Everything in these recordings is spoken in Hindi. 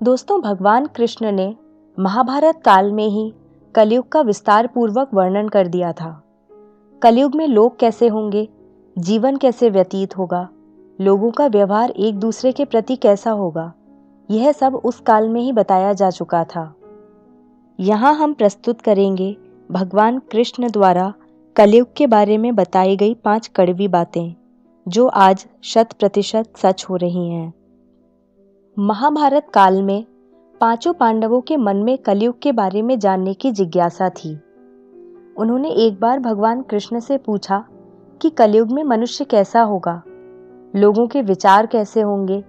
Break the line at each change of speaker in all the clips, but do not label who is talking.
दोस्तों, भगवान कृष्ण ने महाभारत काल में ही कलयुग का विस्तार पूर्वक वर्णन कर दिया था। कलयुग में लोग कैसे होंगे, जीवन कैसे व्यतीत होगा, लोगों का व्यवहार एक दूसरे के प्रति कैसा होगा, यह सब उस काल में ही बताया जा चुका था। यहाँ हम प्रस्तुत करेंगे भगवान कृष्ण द्वारा कलयुग के बारे में बताई गई 5 कड़वी बातें, जो आज 100% सच हो रही हैं। महाभारत काल में 5 पांडवों के मन में कलयुग के बारे में जानने की जिज्ञासा थी। उन्होंने एक बार भगवान कृष्ण से पूछा कि कलयुग में मनुष्य कैसा होगा, लोगों के विचार कैसे होंगे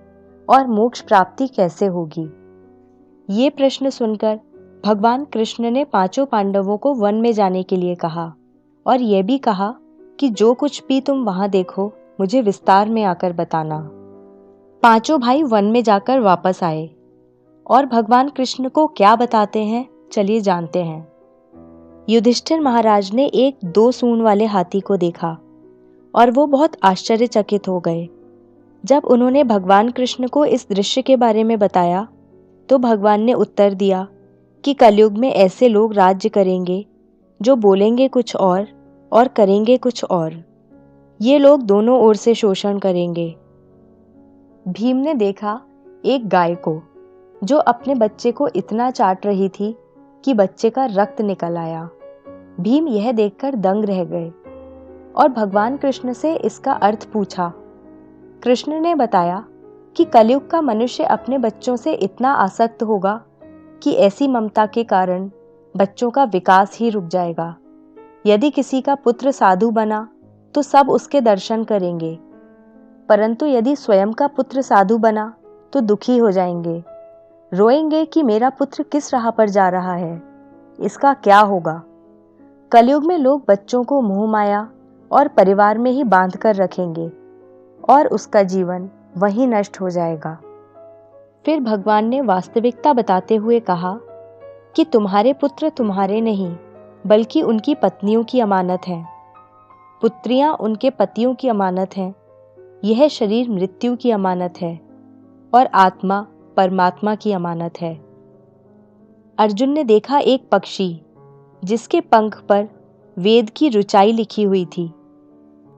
और मोक्ष प्राप्ति कैसे होगी। ये प्रश्न सुनकर भगवान कृष्ण ने 5 पांडवों को वन में जाने के लिए कहा और यह भी कहा कि जो कुछ भी तुम वहां देखो, मुझे विस्तार में आकर बताना। 5 भाई वन में जाकर वापस आए और भगवान कृष्ण को क्या बताते हैं, चलिए जानते हैं। युधिष्ठिर महाराज ने एक 2 सूंड वाले हाथी को देखा और वो बहुत आश्चर्यचकित हो गए। जब उन्होंने भगवान कृष्ण को इस दृश्य के बारे में बताया तो भगवान ने उत्तर दिया कि कलयुग में ऐसे लोग राज्य करेंगे जो बोलेंगे कुछ और करेंगे कुछ और। ये लोग दोनों ओर से शोषण करेंगे। भीम ने देखा एक गाय को जो अपने बच्चे को इतना चाट रही थी कि बच्चे का रक्त निकल आया। भीम यह देखकर दंग रह गए और भगवान कृष्ण से इसका अर्थ पूछा। कृष्ण ने बताया कि कलयुग का मनुष्य अपने बच्चों से इतना आसक्त होगा कि ऐसी ममता के कारण बच्चों का विकास ही रुक जाएगा। यदि किसी का पुत्र साधु बना तो सब उसके दर्शन करेंगे, परंतु यदि स्वयं का पुत्र साधु बना तो दुखी हो जाएंगे, रोएंगे कि मेरा पुत्र किस राह पर जा रहा है, इसका क्या होगा। कलयुग में लोग बच्चों को मोह माया और परिवार में ही बांध कर रखेंगे और उसका जीवन वहीं नष्ट हो जाएगा। फिर भगवान ने वास्तविकता बताते हुए कहा कि तुम्हारे पुत्र तुम्हारे नहीं, बल्कि उनकी पत्नियों की अमानत हैं। पुत्रियां उनके पतियों की अमानत हैं। यह शरीर मृत्यु की अमानत है और आत्मा परमात्मा की अमानत है। अर्जुन ने देखा एक पक्षी जिसके पंख पर वेद की ऋचाई लिखी हुई थी,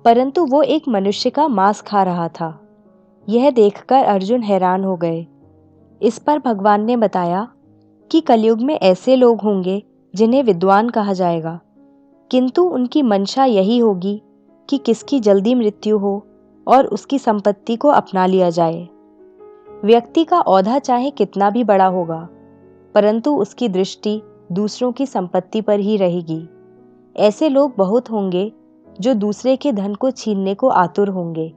परंतु वो एक मनुष्य का मांस खा रहा था। यह देखकर अर्जुन हैरान हो गए। इस पर भगवान ने बताया कि कलयुग में ऐसे लोग होंगे जिन्हें विद्वान कहा जाएगा, किंतु उनकी मंशा यही होगी कि किसकी जल्दी मृत्यु हो और उसकी संपत्ति को अपना लिया जाए। व्यक्ति का औधा चाहे कितना भी बड़ा होगा, परंतु उसकी दृष्टि दूसरों की संपत्ति पर ही रहेगी। ऐसे लोग बहुत होंगे जो दूसरे के धन को छीनने को आतुर होंगे।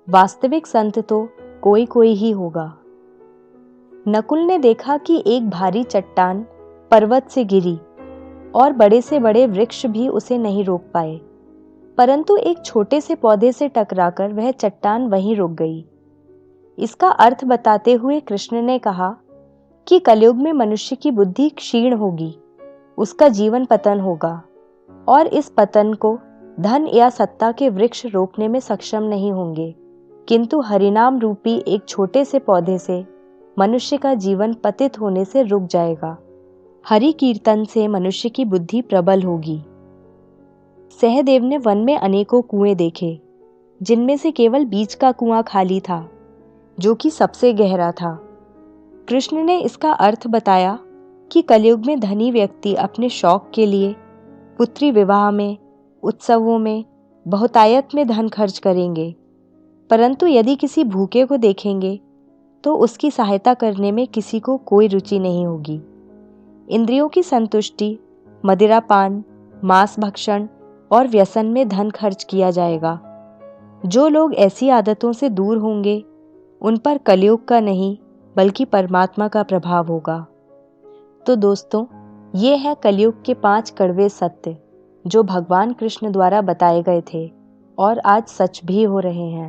वास्तविक संत तो कोई कोई ही होगा। नकुल ने देखा कि एक भारी चट्टान पर्वत से गिरी और बड़े से बड़े वृक्ष भी उसे नहीं रोक पाए, परंतु एक छोटे से पौधे से टकराकर वह चट्टान वहीं रुक गई। इसका अर्थ बताते हुए कृष्ण ने कहा कि कलयुग में मनुष्य की बुद्धि क्षीण होगी, उसका जीवन पतन होगा और इस पतन को धन या सत्ता के वृक्ष रोकने में सक्षम नहीं होंगे, किंतु हरिनाम रूपी एक छोटे से पौधे से मनुष्य का जीवन पतित होने से रुक जाएगा। हरि कीर्तन से मनुष्य की बुद्धि प्रबल होगी। सहदेव ने वन में अनेकों कुएं देखे, जिनमें से केवल बीच का कुआं खाली था, जो कि सबसे गहरा था। कृष्ण ने इसका अर्थ बताया कि कलयुग में धनी व्यक्ति अपने शौक के लिए पुत्री विवाह में, उत्सवों में, बहुतायत में धन खर्च करेंगे, परंतु यदि किसी भूखे को देखेंगे तो उसकी सहायता करने में किसी को कोई रुचि नहीं होगी। इंद्रियों की संतुष्टि, मदिरापान, मांस भक्षण और व्यसन में धन खर्च किया जाएगा। जो लोग ऐसी आदतों से दूर होंगे, उन पर कलयुग का नहीं बल्कि परमात्मा का प्रभाव होगा। तो दोस्तों, ये है कलयुग के 5 कड़वे सत्य जो भगवान कृष्ण द्वारा बताए गए थे और आज सच भी हो रहे हैं।